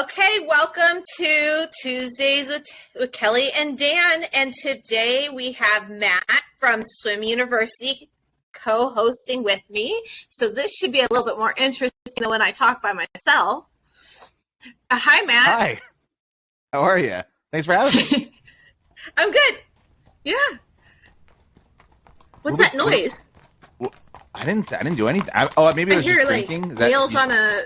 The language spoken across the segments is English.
Okay, welcome to Tuesdays with Kelly and Dan. And today we have Matt from Swim University co-hosting with me. So this should be a little bit more interesting than when I talk by myself. Hi, Matt. Hi. How are you? Thanks for having me. I'm good. Yeah. What's that noise? I didn't do anything. Maybe I was just drinking. Is that wheels on a...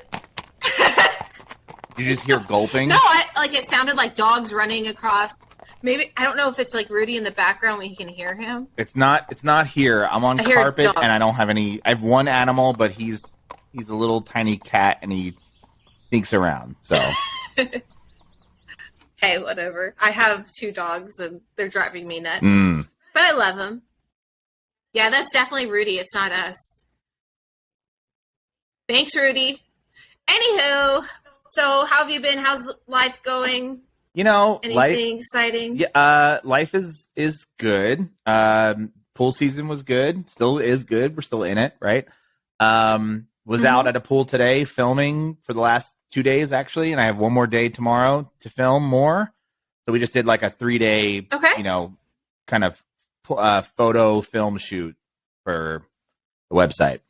You just hear gulping? No, it sounded like dogs running across. Maybe I don't know if it's like Rudy in the background when you can hear him. It's not here. I'm on carpet and I don't have any. I have one animal, but he's a little tiny cat and he sneaks around. So hey, whatever. I have two dogs and they're driving me nuts, but I love them. Yeah, that's definitely Rudy. It's not us. Thanks, Rudy. Anywho. So, how have you been? How's life going? Anything exciting? Yeah, life is good. Pool season was good. Still is good. We're still in it, right? Was out at a pool today filming for the last 2 days, actually, and I have one more day tomorrow to film more. So we just did like a 3-day, kind of photo film shoot for the website.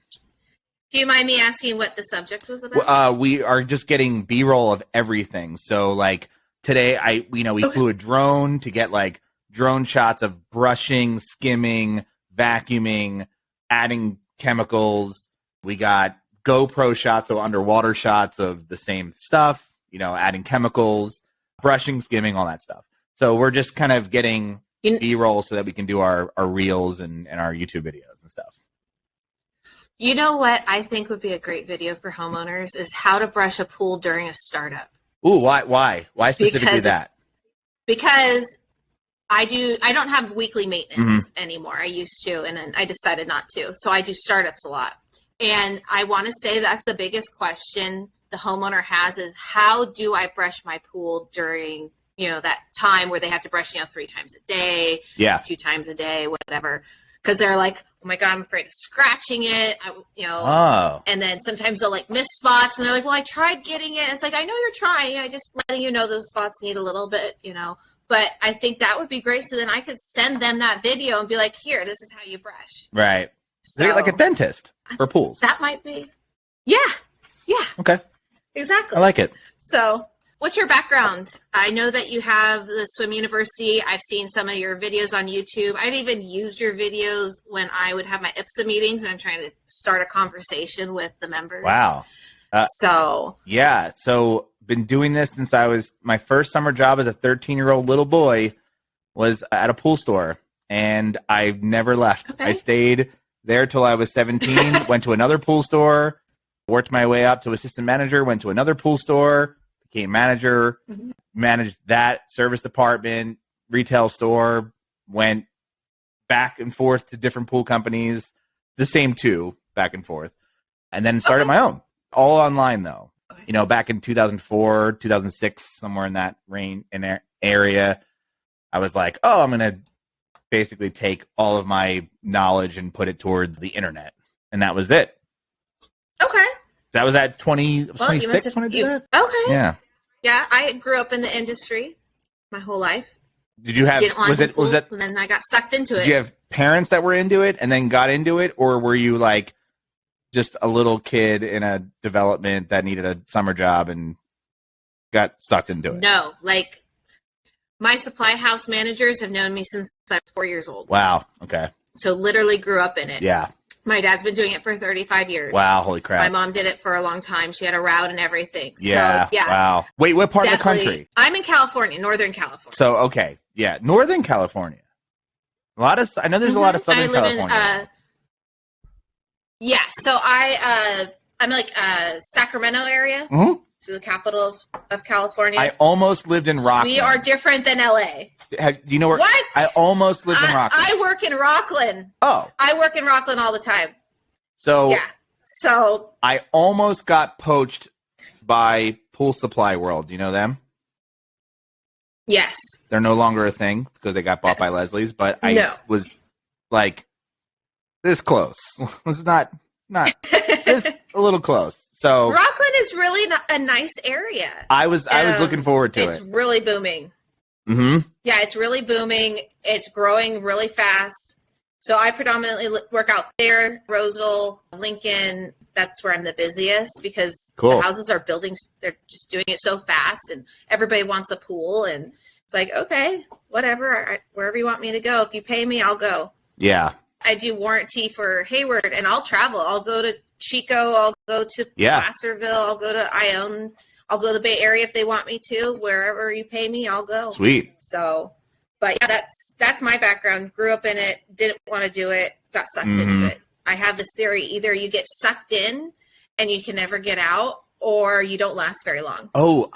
Do you mind me asking what the subject was about? We are just getting B-roll of everything. So, like, today, we flew a drone to get, like, drone shots of brushing, skimming, vacuuming, adding chemicals. We got GoPro shots, so underwater shots of the same stuff, adding chemicals, brushing, skimming, all that stuff. So we're just kind of getting B-roll so that we can do our reels and our YouTube videos and stuff. You know what I think would be a great video for homeowners is how to brush a pool during a startup. Ooh, why? Why specifically that? Because I don't have weekly maintenance anymore. I used to, and then I decided not to. So I do startups a lot. And I want to say that's the biggest question the homeowner has is how do I brush my pool during, that time where they have to brush, 3 times a day, 2 times a day, whatever. Because they're like, oh my God, I'm afraid of scratching it, and then sometimes they'll like miss spots and they're like, well, I tried getting it. And it's like, I know you're trying. I just letting you know those spots need a little bit, but I think that would be great. So then I could send them that video and be like, here, this is how you brush. Right. So like a dentist for pools. That might be. Yeah. Yeah. Okay. Exactly. I like it. So what's your background? I know that you have the Swim University. I've seen some of your videos on YouTube. I've even used your videos when I would have my IPSA meetings and I'm trying to start a conversation with the members. Wow. So been doing this since my first summer job as a 13-year-old little boy was at a pool store and I've never left. Okay. I stayed there till I was 17, went to another pool store, worked my way up to assistant manager, went to another pool store, became manager, managed that service department, retail store, went back and forth to different pool companies, the same two, back and forth, and then started my own, all online though. Back in 2004, 2006, somewhere in that area, I was like, oh, I'm going to basically take all of my knowledge and put it towards the internet. And that was it. Okay. That was at 26 when I did that? Okay. Yeah. Yeah, I grew up in the industry my whole life. Did you have, was it, and then I got sucked into it. Did you have parents that were into it and then got into it? Or were you like just a little kid in a development that needed a summer job and got sucked into it? No, like my supply house managers have known me since I was 4 years old. Wow. Okay. So literally grew up in it. Yeah. My dad's been doing it for 35 years. Wow, holy crap. My mom did it for a long time. She had a route and everything. Yeah, so, yeah. Wow. Wait, what part of the country? I'm in California, Northern California. So, okay. Yeah, Northern California. I know there's a lot of Southern California. Yeah, so I'm like Sacramento area. So the capital of California. I almost lived in Rockland. We are different than LA. Do you know where? What? I almost lived in Rockland. I work in Rockland. Oh. I work in Rockland all the time. So yeah. So I almost got poached by Pool Supply World. Do you know them? Yes. They're no longer a thing because they got bought by Leslie's, but I was like this close. Was not this a little close. So Rockland is really a nice area. I was looking forward to it. It's really booming. Mm-hmm. Yeah, it's really booming. It's growing really fast. So I predominantly work out there, Roseville, Lincoln. That's where I'm the busiest because the houses are building. They're just doing it so fast, and everybody wants a pool. And it's like, okay, whatever, wherever you want me to go. If you pay me, I'll go. Yeah. I do warranty for Hayward, and I'll travel. I'll go to Chico. I'll go to Placerville. I'll go to Ione. I'll go to the Bay Area if they want me to. Wherever you pay me, I'll go. Sweet. So, but yeah, that's my background. Grew up in it. Didn't want to do it. Got sucked into it. I have this theory: either you get sucked in and you can never get out, or you don't last very long. Oh,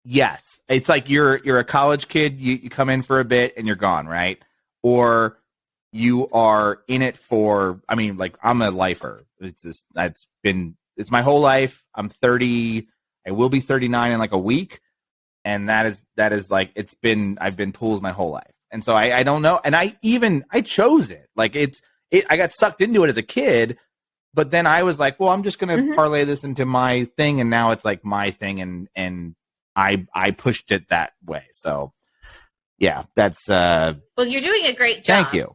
yes. It's like you're a college kid. You come in for a bit and you're gone, right? Or you are in it for. I mean, like I'm a lifer. It's my whole life. I'm 30. I will be 39 in like a week, and that is like I've been pools my whole life, and so I don't know, and I chose it. Like I got sucked into it as a kid, but then I was like, well, I'm just gonna parlay this into my thing, and now it's like my thing, and I pushed it that way. So yeah, that's well, you're doing a great job. Thank you.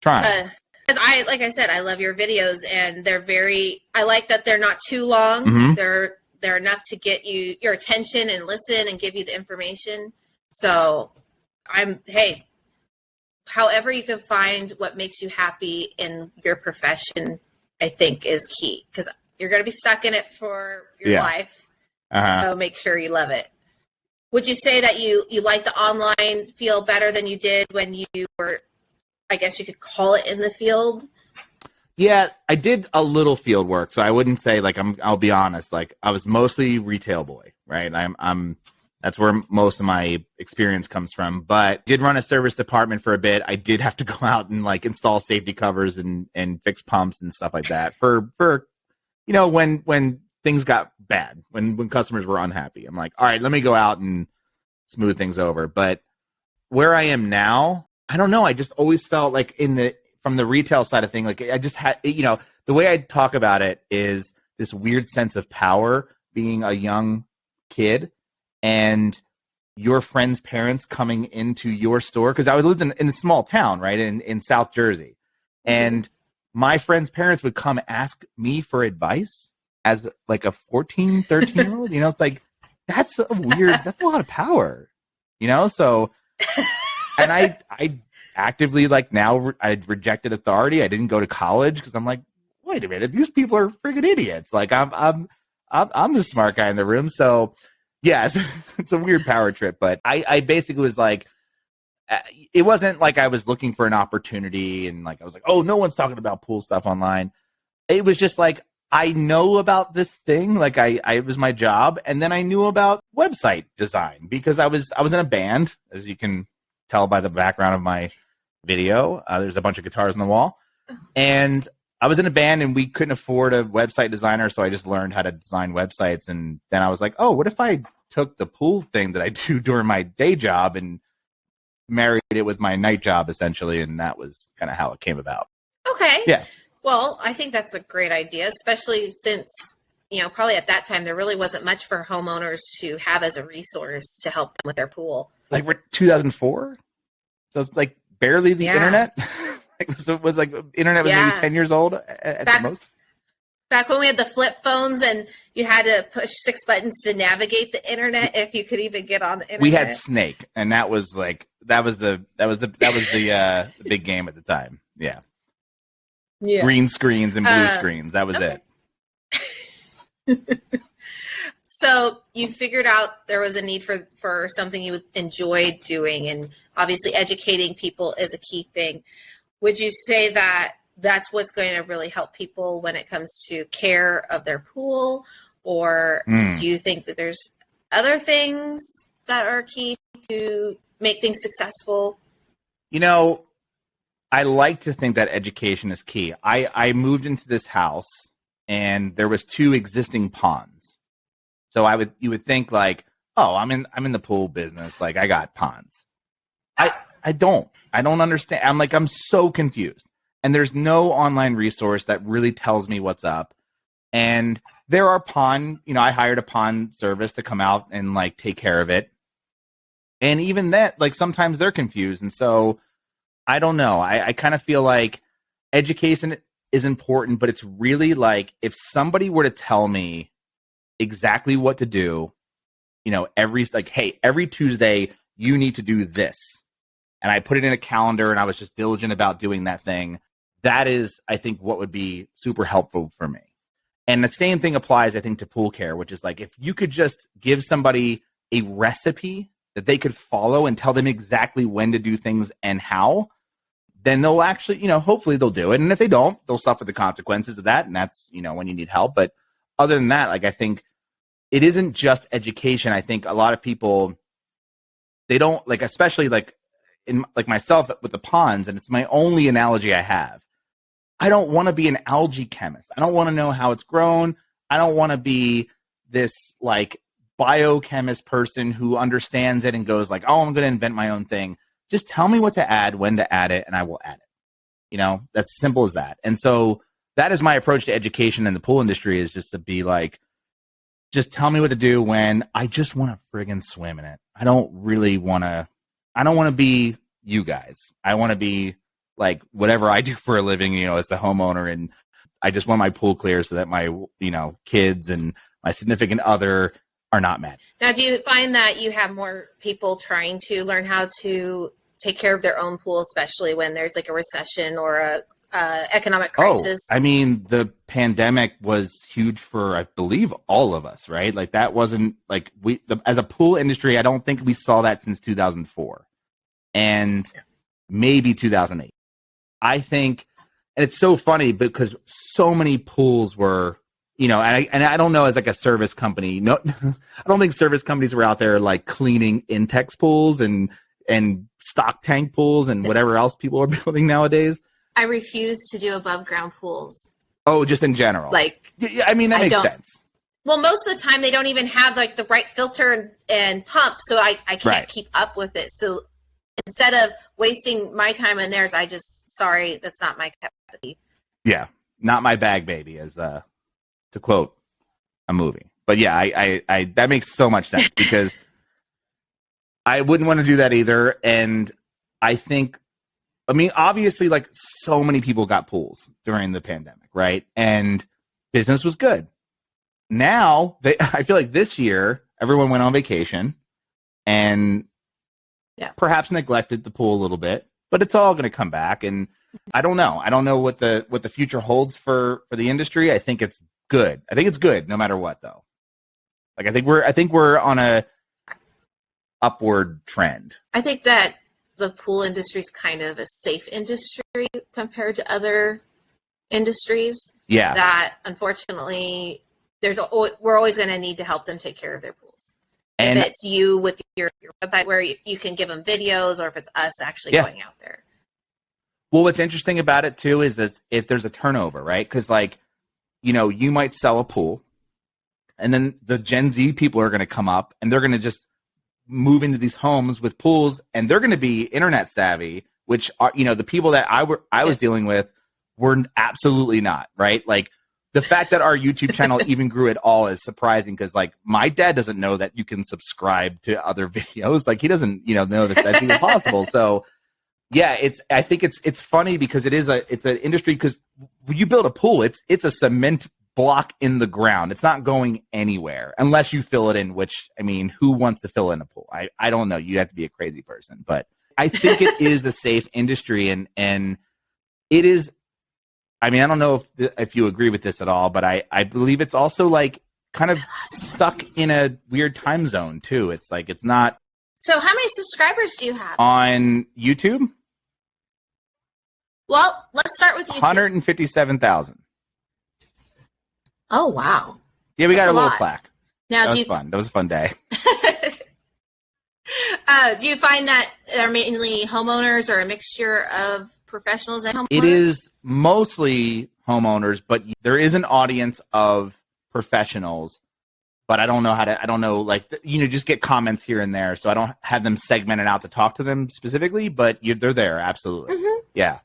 Trying. Because like I said, I love your videos, and I like that they're not too long. Mm-hmm. They're enough to get your attention and listen and give you the information. So however you can find what makes you happy in your profession, I think is key, because you're going to be stuck in it for your life. So make sure you love it. Would you say that you like the online feel better than you did when you were, I guess you could call it, in the field? Yeah, I did a little field work, so I wouldn't say like I'll be honest. Like I was mostly retail boy, right? That's where most of my experience comes from. But did run a service department for a bit. I did have to go out and like install safety covers and fix pumps and stuff like that for when things got bad, when customers were unhappy. I'm like, all right, let me go out and smooth things over. But where I am now, I don't know. I just always felt like from the retail side of thing, like I just had, the way I talk about it is this weird sense of power being a young kid and your friend's parents coming into your store. Cause I lived in a small town, right? In South Jersey. And my friend's parents would come ask me for advice as like a 14, 13-year-old, it's like, that's a lot of power, So, and I actively, like, now I rejected authority. I didn't go to college because I'm like, wait a minute, these people are friggin' idiots. Like I'm the smart guy in the room. So yes, it's a weird power trip, but I basically was like, it wasn't like I was looking for an opportunity and like I was like, oh, no one's talking about pool stuff online. It was just like, I know about this thing, like it was my job, and then I knew about website design because I was in a band, as you can tell by the background of my video. There's a bunch of guitars on the wall, and I was in a band, and we couldn't afford a website designer, so I just learned how to design websites. And then I was like, oh, what if I took the pool thing that I do during my day job and married it with my night job, essentially, and that was kind of how it came about. Okay. Yeah. Well, I think that's a great idea, especially since, probably at that time, there really wasn't much for homeowners to have as a resource to help them with their pool. Like we're 2004? So it's like barely the internet? It was like internet was maybe 10 years old at the most? Back when we had the flip phones and you had to push 6 buttons to navigate the internet if you could even get on the internet. We had Snake, and that was the big game at the time. Yeah. Yeah. Green screens and blue screens. That was it. So you figured out there was a need for something you enjoyed doing, and obviously educating people is a key thing. Would you say that that's what's going to really help people when it comes to care of their pool? Or do you think that there's other things that are key to make things successful? I like to think that education is key. I moved into this house and there was 2 existing ponds. So you would think like, oh, I'm in the pool business. Like I got ponds. I don't understand. I'm so confused. And there's no online resource that really tells me what's up. And there are I hired a pond service to come out and like take care of it. And even that, like sometimes they're confused. And so I don't know. I kind of feel like education is important, but it's really like if somebody were to tell me exactly what to do, every Tuesday you need to do this. And I put it in a calendar and I was just diligent about doing that thing. That is, I think, what would be super helpful for me. And the same thing applies, I think, to pool care, which is like if you could just give somebody a recipe that they could follow and tell them exactly when to do things and how, then they'll actually, hopefully they'll do it. And if they don't, they'll suffer the consequences of that. And that's, when you need help. But other than that, like I think it isn't just education. I think a lot of people, they don't like, especially like in like myself with the ponds, and it's my only analogy I have. I don't want to be an algae chemist. I don't want to know how it's grown. I don't want to be this like biochemist person who understands it and goes like, oh, I'm going to invent my own thing. Just tell me what to add, when to add it, and I will add it. That's as simple as that. And so that is my approach to education in the pool industry, is just to be like, just tell me what to do when I just want to friggin' swim in it. I don't want to be you guys. I want to be like whatever I do for a living, as the homeowner. And I just want my pool clear so that my, kids and my significant other are not mad. Now, do you find that you have more people trying to learn how to take care of their own pool, especially when there's like a recession or a economic crisis? I mean, the pandemic was huge for, I believe, all of us, right? Like that wasn't like as a pool industry, I don't think we saw that since 2004 and maybe 2008. I think, and it's so funny because so many pools were, and I don't know, as like a service company, no, I don't think service companies were out there like cleaning Intex pools and stock tank pools and whatever else people are building nowadays. I refuse to do above ground pools. Oh, just in general. Like, I mean, that makes sense. Well, most of the time they don't even have like the right filter and pump, so I can't keep up with it. So instead of wasting my time and theirs, sorry, that's not my cup of tea. Yeah, not my bag, baby, as to quote a movie. But yeah, I that makes so much sense because I wouldn't want to do that either. And I think, obviously, like so many people got pools during the pandemic, right? And business was good. Now, I feel like this year, everyone went on vacation and perhaps neglected the pool a little bit, but it's all going to come back. And I don't know. I don't know what the future holds for the industry. I think it's good. I think it's good no matter what, though. Like, I think we're on a upward trend. I think that the pool industry is kind of a safe industry compared to other industries. Yeah. That unfortunately, we're always going to need to help them take care of their pools. And if it's you with your website where you can give them videos, or if it's us actually going out there. Well, what's interesting about it too is that if there's a turnover, right? Because like, you might sell a pool, and then the Gen Z people are going to come up and they're going to just move into these homes with pools, and they're going to be internet savvy, which are, the people that I was dealing with were absolutely not, right? Like the fact that our YouTube channel even grew at all is surprising, because like my dad doesn't know that you can subscribe to other videos. Like he doesn't, know that that's even possible. So yeah, I think it's funny because it's an industry, because when you build a pool, it's a cement block in the ground. It's not going anywhere unless you fill it in, which, who wants to fill in a pool? I don't know. You have to be a crazy person, but I think it is a safe industry, and it is. I don't know if you agree with this at all, but I believe it's also like kind of stuck in a weird time zone too. It's like, it's not. So how many subscribers do you have on YouTube? Well, let's start with YouTube. 157,000. Oh, wow. Yeah, we got a little plaque. Now, that was fun. That was a fun day. Do you find that they're mainly homeowners or a mixture of professionals and homeowners? It is mostly homeowners, but there is an audience of professionals. But I don't know, like, just get comments here and there. So I don't have them segmented out to talk to them specifically, but they're there. Absolutely. Mm-hmm. Yeah.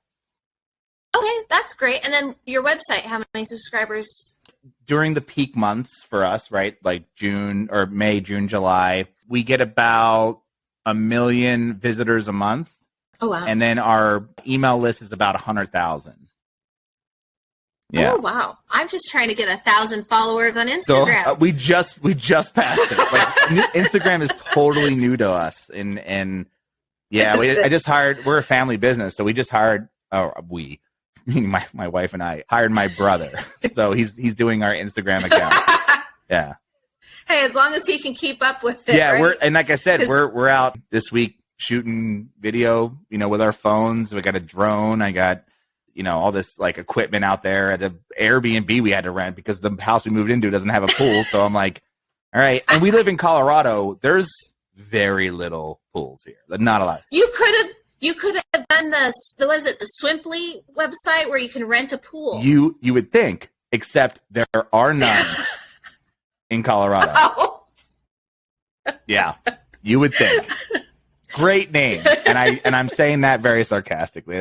Okay, that's great. And then your website, how many subscribers? during the peak months for us, right? Like June or May, June, July, we get about 1 million visitors a month. Oh, wow. And then our email list is about 100,000. Yeah. Oh, wow. I'm just trying to get 1,000 followers on Instagram. So we just passed it. Like, Instagram is totally new to us. And yeah, I just hired, we're a family business. So we just hired, meaning my wife and I hired my brother. So he's doing our Instagram account. Yeah. Hey, as long as he can keep up with it. Yeah. Right? And like I said, we're out this week shooting video, with our phones. We got a drone. I got, all this like equipment out there at the Airbnb we had to rent because the house we moved into doesn't have a pool. So I'm like, all right. And we live in Colorado. There's very little pools here. Not a lot. You could have done the Swimply website where you can rent a pool. You would think, except there are none in Colorado. Oh. Yeah, you would think. Great name, and I'm saying that very sarcastically.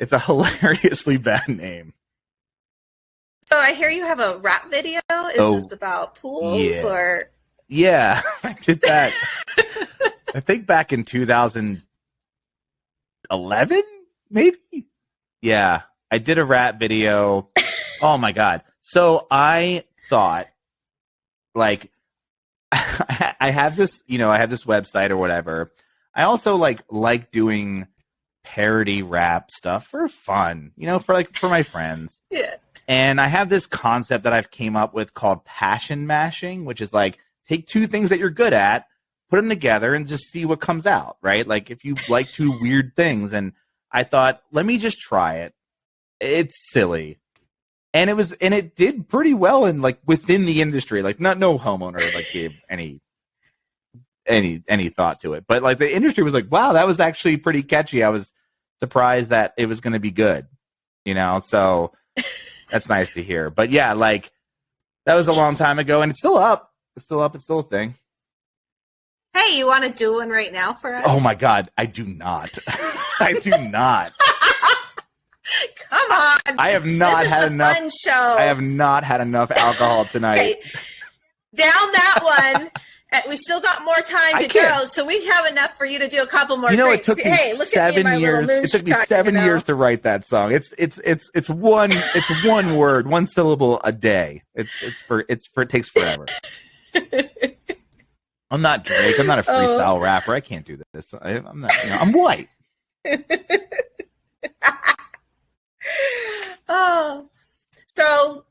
It's a hilariously bad name. So I hear you have a rap video. Is this about pools or? Yeah, I did that. I think back in 2011, maybe. Yeah, I did a rap video. Oh my God. So I thought, like, I have this, I have this website or whatever. I also like doing parody rap stuff for fun, for my friends. Yeah. And I have this concept that I've came up with called passion mashing, which is like take two things that you're good at, put them together and just see what comes out, right? Like if you like two weird things. And I thought, let me just try it. It's silly. And it did pretty well in like within the industry. Like no homeowner like gave any thought to it. But like the industry was like, wow, that was actually pretty catchy. I was surprised that it was going to be good, so that's nice to hear. But yeah, like that was a long time ago and it's still up. It's still up. It's still a thing. Hey, you want to do one right now for us? Oh my God. I do not. I do not. Come on. I have not had enough. Fun show. I have not had enough alcohol tonight. Okay. Down that one. We still got more time to go, so we have enough for you to do a couple more drinks. It took me 7 years. It took me 7 years to write that song. It's one word, one syllable a day. It takes forever. I'm not Drake. I'm not a freestyle rapper. I can't do this. I'm not. I'm white. Oh, so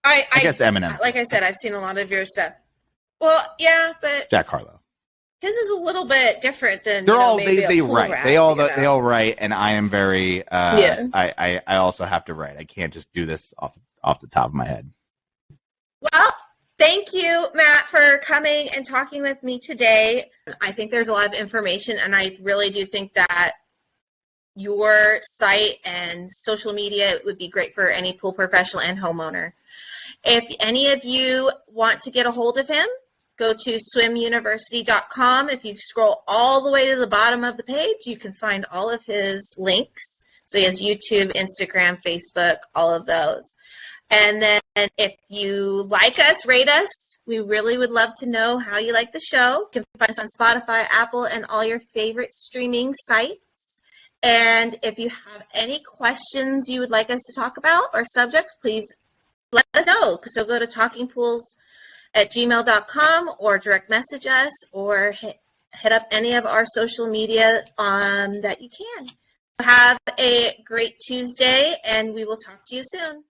I guess Eminem. Like I said, I've seen a lot of your stuff. Well, yeah, but Jack Harlow. His is a little bit different than they write. Rap, they all write, and I am very. I also have to write. I can't just do this off the top of my head. Well, thank you, Matt, for coming and talking with me today. I think there's a lot of information, and I really do think that your site and social media would be great for any pool professional and homeowner. If any of you want to get a hold of him, go to swimuniversity.com. If you scroll all the way to the bottom of the page, you can find all of his links. So he has YouTube, Instagram, Facebook, all of those. And then if you like us, rate us. We really would love to know how you like the show. You can find us on Spotify, Apple, and all your favorite streaming sites. And if you have any questions you would like us to talk about or subjects, please let us know. So go to talkingpools@gmail.com or direct message us or hit up any of our social media that you can. So have a great Tuesday, and we will talk to you soon.